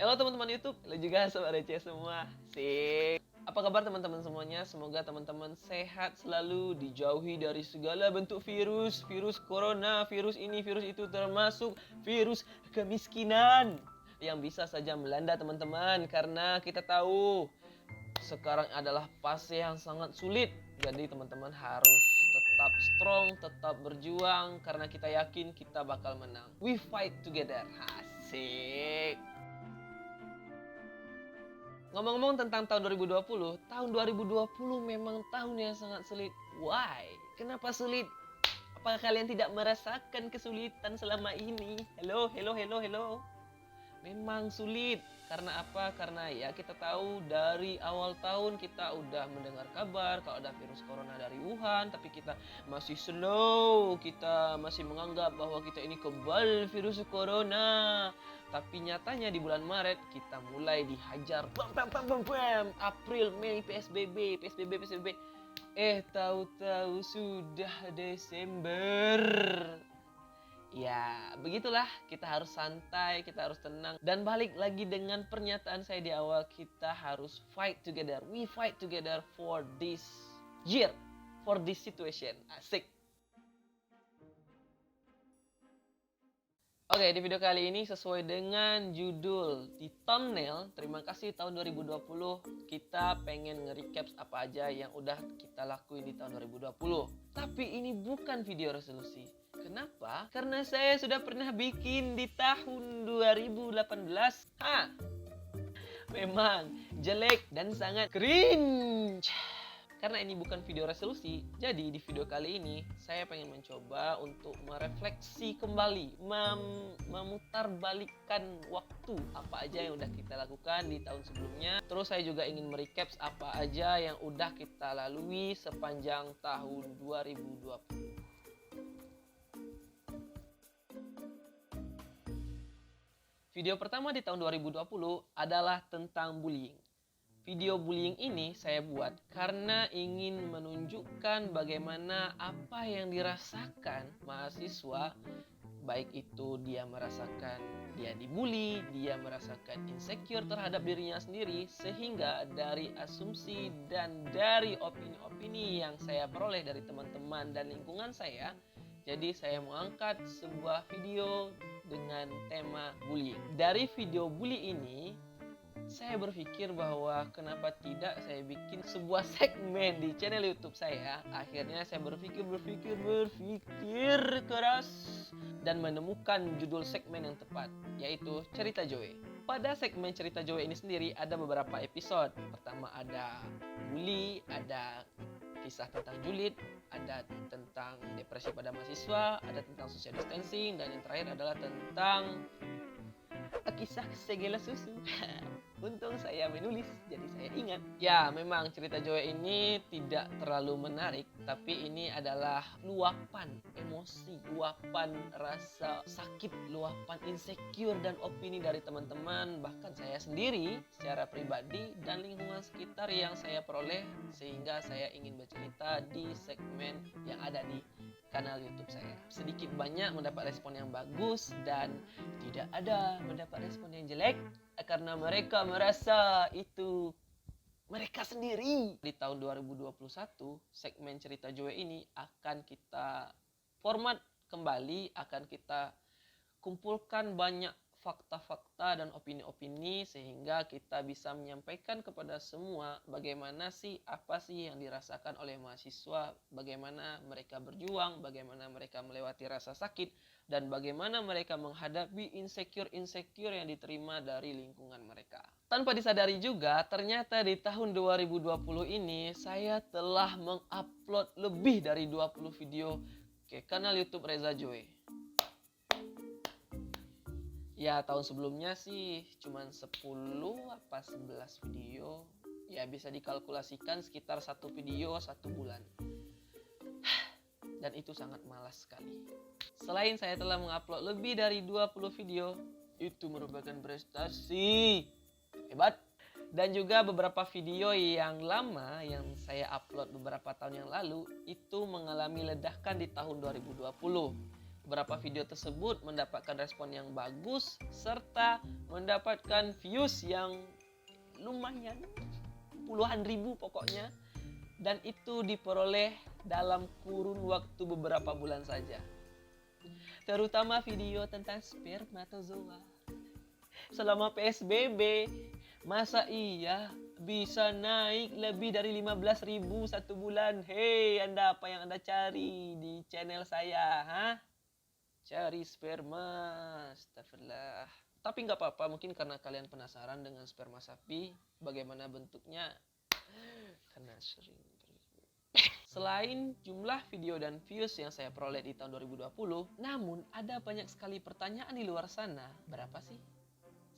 Halo teman-teman YouTube, halo juga sobat receh semua. Sik. Apa kabar teman-teman semuanya? Semoga teman-teman sehat selalu, dijauhi dari segala bentuk virus, virus corona, virus ini, virus itu, termasuk virus kemiskinan yang bisa saja melanda teman-teman. Karena kita tahu sekarang adalah fase yang sangat sulit. Jadi teman-teman harus tetap strong, tetap berjuang karena kita yakin kita bakal menang. We fight together. Asik. Ngomong-ngomong tentang tahun 2020, tahun 2020 memang tahun yang sangat sulit. Why? Kenapa sulit? Apakah kalian tidak merasakan kesulitan selama ini? Hello. Memang sulit. Karena apa? Karena ya kita tahu dari awal tahun kita udah mendengar kabar kalau ada virus corona dari Wuhan, tapi kita masih slow, kita masih menganggap bahwa kita ini kebal virus corona. Tapi nyatanya di bulan Maret kita mulai dihajar. April, Mei, PSBB. Tahu-tahu sudah Desember. Ya, begitulah. Kita harus santai, kita harus tenang. Dan balik lagi dengan pernyataan saya di awal, kita harus fight together. We fight together for this year, for this situation. Asik. Oke, di video kali ini sesuai dengan judul di thumbnail, terima kasih tahun 2020, kita pengen nge-recap apa aja yang udah kita lakuin di tahun 2020. Tapi ini bukan video resolusi. Kenapa? Karena saya sudah pernah bikin di tahun 2018. Memang jelek dan sangat cringe. Karena ini bukan video resolusi, jadi di video kali ini saya pengen mencoba untuk merefleksi kembali, memutarbalikkan waktu apa aja yang udah kita lakukan di tahun sebelumnya. Terus saya juga ingin merecap apa aja yang udah kita lalui sepanjang tahun 2020. Video pertama di tahun 2020 adalah tentang bullying. Video bullying ini saya buat karena ingin menunjukkan bagaimana apa yang dirasakan mahasiswa, baik itu dia merasakan dia dibully, dia merasakan insecure terhadap dirinya sendiri, sehingga dari asumsi dan dari opini-opini yang saya peroleh dari teman-teman dan lingkungan saya, jadi saya mengangkat sebuah video dengan tema bullying. Dari video bully ini, saya berpikir bahwa kenapa tidak saya bikin sebuah segmen di channel YouTube saya. Akhirnya saya berpikir keras dan menemukan judul segmen yang tepat, yaitu Cerita Joe. Pada segmen Cerita Joe ini sendiri ada beberapa episode. Pertama ada bully, ada kisah tentang julid, ada tentang depresi pada mahasiswa, ada tentang social distancing, dan yang terakhir adalah tentang kisah segala susu. Untung saya menulis, jadi saya ingat. Ya, memang cerita Joe ini tidak terlalu menarik, tapi ini adalah luapan emosi, luapan rasa sakit, luapan insecure dan opini dari teman-teman, bahkan saya sendiri secara pribadi dan lingkungan sekitar yang saya peroleh, sehingga saya ingin bercerita di segmen yang ada di kanal YouTube saya. Sedikit banyak mendapat respon yang bagus dan tidak ada mendapat respon yang jelek karena mereka merasa itu mereka sendiri. Di tahun 2021, segmen Cerita Joe ini akan kita format kembali, akan kita kumpulkan banyak fakta-fakta dan opini-opini sehingga kita bisa menyampaikan kepada semua bagaimana sih, apa sih yang dirasakan oleh mahasiswa, bagaimana mereka berjuang, bagaimana mereka melewati rasa sakit, dan bagaimana mereka menghadapi insecure yang diterima dari lingkungan mereka. Tanpa disadari juga, ternyata di tahun 2020 ini saya telah mengupload lebih dari 20 video ke kanal YouTube Reza Joe. Ya, tahun sebelumnya sih cuman 10 apa 11 video. Ya, bisa dikalkulasikan sekitar 1 video 1 bulan. Dan itu sangat malas sekali. Selain saya telah mengupload lebih dari 20 video, itu merupakan prestasi hebat. Dan juga beberapa video yang lama yang saya upload beberapa tahun yang lalu itu mengalami ledakan di tahun 2020. Beberapa video tersebut mendapatkan respon yang bagus serta mendapatkan views yang lumayan, puluhan ribu pokoknya. Dan itu diperoleh dalam kurun waktu beberapa bulan saja. Terutama video tentang spermatozoa. Selama PSBB, masa iya bisa naik lebih dari 15.000 satu bulan? Hei, Anda apa yang Anda cari di channel saya? Hah? Cari sperma. Astagfirullah. Tapi nggak apa-apa, mungkin karena kalian penasaran dengan sperma sapi, bagaimana bentuknya, karena sering. Selain jumlah video dan views yang saya peroleh di tahun 2020, namun ada banyak sekali pertanyaan di luar sana. Berapa sih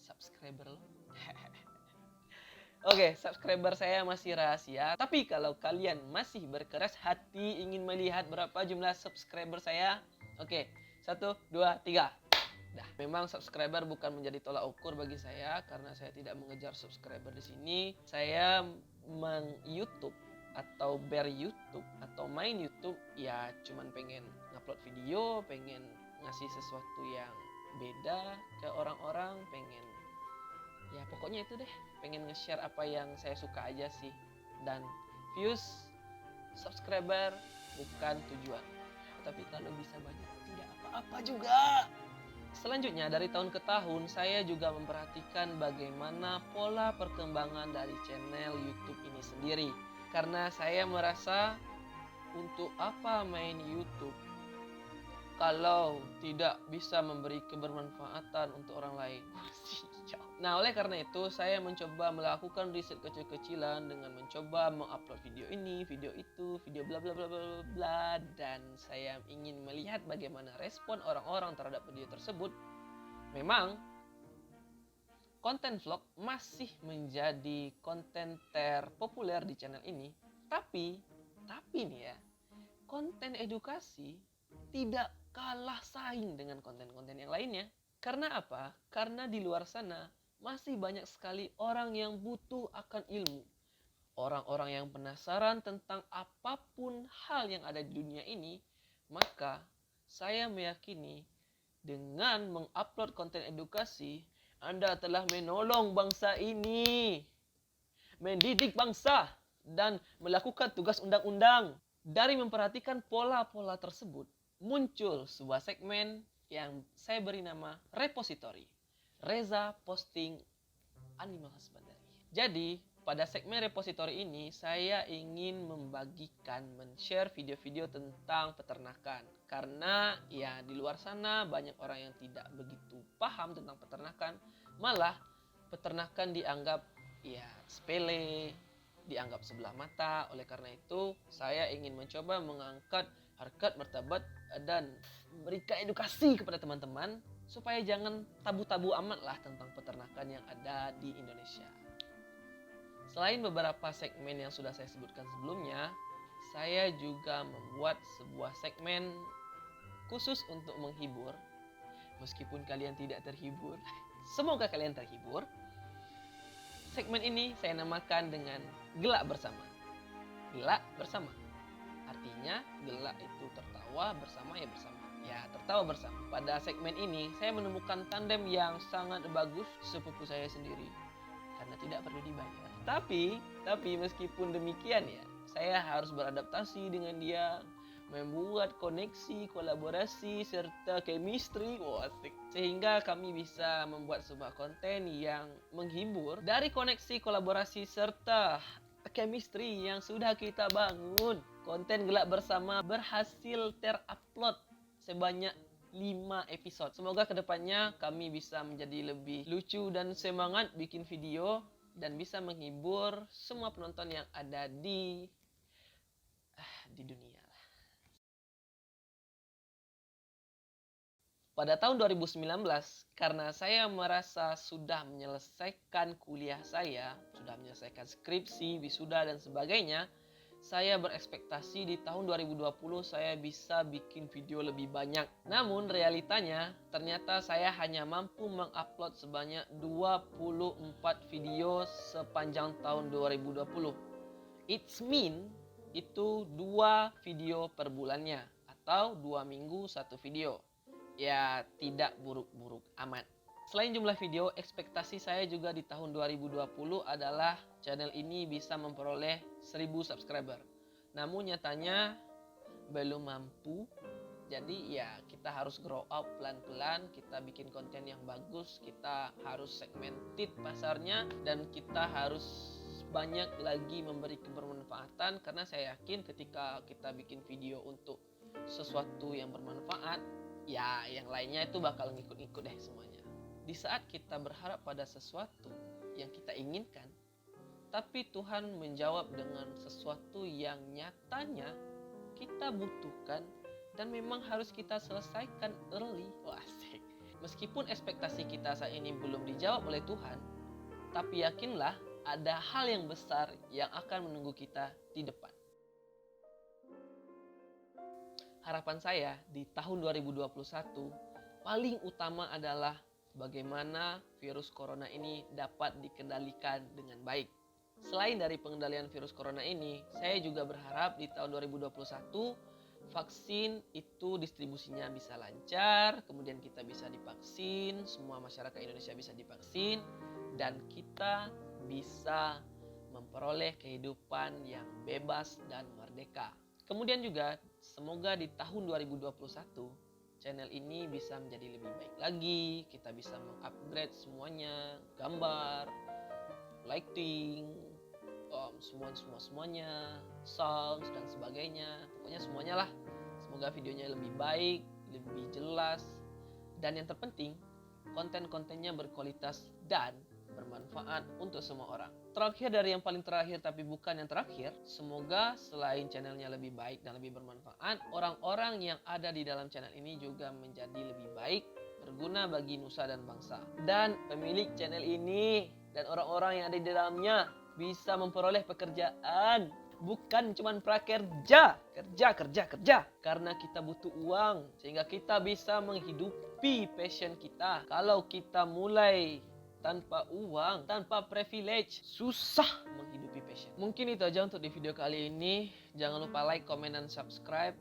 subscriber lo? Oke, subscriber saya masih rahasia. Tapi kalau kalian masih berkeras hati ingin melihat berapa jumlah subscriber saya, oke, 1, 2, 3. Nah, memang subscriber bukan menjadi tolak ukur bagi saya karena saya tidak mengejar subscriber di sini. Saya YouTube atau YouTube atau main YouTube ya cuman pengen ngupload video, pengen ngasih sesuatu yang beda ke orang-orang, pengen ya pokoknya itu deh, pengen nge-share apa yang saya suka aja sih. Dan views, subscriber bukan tujuan, tapi kalau bisa banyak tidak apa-apa juga. Selanjutnya, dari tahun ke tahun saya juga memperhatikan bagaimana pola perkembangan dari channel YouTube ini sendiri. Karena saya merasa untuk apa main YouTube kalau tidak bisa memberi kebermanfaatan untuk orang lain. Nah, oleh karena itu saya mencoba melakukan riset kecil-kecilan dengan mencoba mengupload video ini, video itu, video bla bla bla bla bla, dan saya ingin melihat bagaimana respon orang-orang terhadap video tersebut. Memang konten vlog masih menjadi konten terpopuler di channel ini, tapi nih ya, konten edukasi tidak kalah saing dengan konten-konten yang lainnya. Karena apa? Karena di luar sana masih banyak sekali orang yang butuh akan ilmu. Orang-orang yang penasaran tentang apapun hal yang ada di dunia ini. Maka saya meyakini dengan mengupload konten edukasi, Anda telah menolong bangsa ini, mendidik bangsa, dan melakukan tugas undang-undang. Dari memperhatikan pola-pola tersebut, muncul sebuah segmen yang saya beri nama Repository. Reza Posting Animal Husbandry. Jadi, pada segmen Repository ini, saya ingin men-share video-video tentang peternakan. Karena ya di luar sana banyak orang yang tidak begitu paham tentang peternakan. Malah peternakan dianggap ya sepele, dianggap sebelah mata. Oleh karena itu, saya ingin mencoba mengangkat harkat martabat dan memberikan edukasi kepada teman-teman supaya jangan tabu-tabu amat lah tentang peternakan yang ada di Indonesia. Selain beberapa segmen yang sudah saya sebutkan sebelumnya, saya juga membuat sebuah segmen khusus untuk menghibur. Meskipun kalian tidak terhibur, semoga kalian terhibur. Segmen ini saya namakan dengan Gelak Bersama. Gelak bersama. Artinya gelak itu tertawa, bersama ya bersama. Ya, tertawa bersama. Pada segmen ini saya menemukan tandem yang sangat bagus, sepupu saya sendiri. Karena tidak perlu dibayar. Tapi meskipun demikian ya, saya harus beradaptasi dengan dia, membuat koneksi, kolaborasi, serta chemistry. Asik. Sehingga kami bisa membuat sebuah konten yang menghibur dari koneksi, kolaborasi, serta chemistry yang sudah kita bangun. Konten Gelak Bersama berhasil terupload sebanyak 5 episode. Semoga kedepannya kami bisa menjadi lebih lucu dan semangat bikin video dan bisa menghibur semua penonton yang ada di dunia. Pada tahun 2019, karena saya merasa sudah menyelesaikan kuliah saya, sudah menyelesaikan skripsi, wisuda, dan sebagainya, saya berekspektasi di tahun 2020 saya bisa bikin video lebih banyak. Namun realitanya, ternyata saya hanya mampu mengupload sebanyak 24 video sepanjang tahun 2020. It's mean, itu 2 video per bulannya, atau 2 minggu 1 video. ya tidak buruk-buruk amat. Selain jumlah video, ekspektasi saya juga di tahun 2020 adalah channel ini bisa memperoleh 1000 subscriber. Namun nyatanya belum mampu. Jadi ya kita harus grow up pelan-pelan, kita bikin konten yang bagus, kita harus segmented pasarnya, dan kita harus banyak lagi memberi kebermanfaatan, karena saya yakin ketika kita bikin video untuk sesuatu yang bermanfaat, ya yang lainnya itu bakal ngikut-ngikut deh semuanya. Di saat kita berharap pada sesuatu yang kita inginkan, tapi Tuhan menjawab dengan sesuatu yang nyatanya kita butuhkan dan memang harus kita selesaikan early. Wah, asik. Meskipun ekspektasi kita saat ini belum dijawab oleh Tuhan, tapi yakinlah ada hal yang besar yang akan menunggu kita di depan. Harapan saya di tahun 2021 paling utama adalah bagaimana virus corona ini dapat dikendalikan dengan baik. Selain dari pengendalian virus corona ini, saya juga berharap di tahun 2021 vaksin itu distribusinya bisa lancar, kemudian kita bisa divaksin, semua masyarakat Indonesia bisa divaksin, dan kita bisa memperoleh kehidupan yang bebas dan merdeka. Kemudian juga semoga di tahun 2021 channel ini bisa menjadi lebih baik lagi, kita bisa mengupgrade semuanya, gambar, lighting, semuanya, songs dan sebagainya, pokoknya semuanya lah. Semoga videonya lebih baik, lebih jelas, dan yang terpenting konten-kontennya berkualitas dan bermanfaat untuk semua orang. Terakhir dari yang paling terakhir tapi bukan yang terakhir, semoga selain channelnya lebih baik dan lebih bermanfaat, orang-orang yang ada di dalam channel ini juga menjadi lebih baik, berguna bagi nusa dan bangsa. Dan pemilik channel ini dan orang-orang yang ada di dalamnya bisa memperoleh pekerjaan, bukan cuma prakerja, kerja. Karena kita butuh uang, sehingga kita bisa menghidupi passion kita. Kalau kita mulai tanpa uang, tanpa privilege, susah menghidupi passion. Mungkin itu aja untuk di video kali ini. Jangan lupa like, comment, dan subscribe.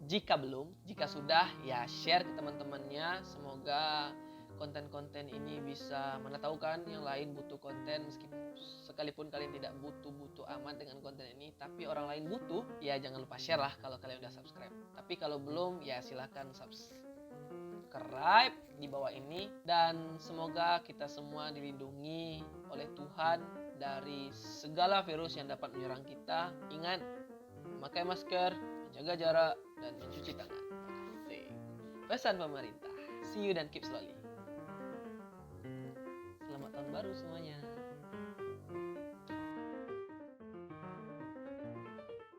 Jika belum, jika sudah, ya share ke teman-temannya. Semoga konten-konten ini bisa, mana tahu kan yang lain butuh konten, sekalipun kalian tidak butuh amat dengan konten ini, tapi orang lain butuh, ya jangan lupa share lah kalau kalian udah subscribe. Tapi kalau belum, ya silahkan subscribe di bawah ini. Dan semoga kita semua dilindungi oleh Tuhan dari segala virus yang dapat menyerang kita. Ingat, memakai masker, menjaga jarak, dan mencuci tangan. Asik. Pesan pemerintah. See you dan keep slowly. Selamat tahun baru semua.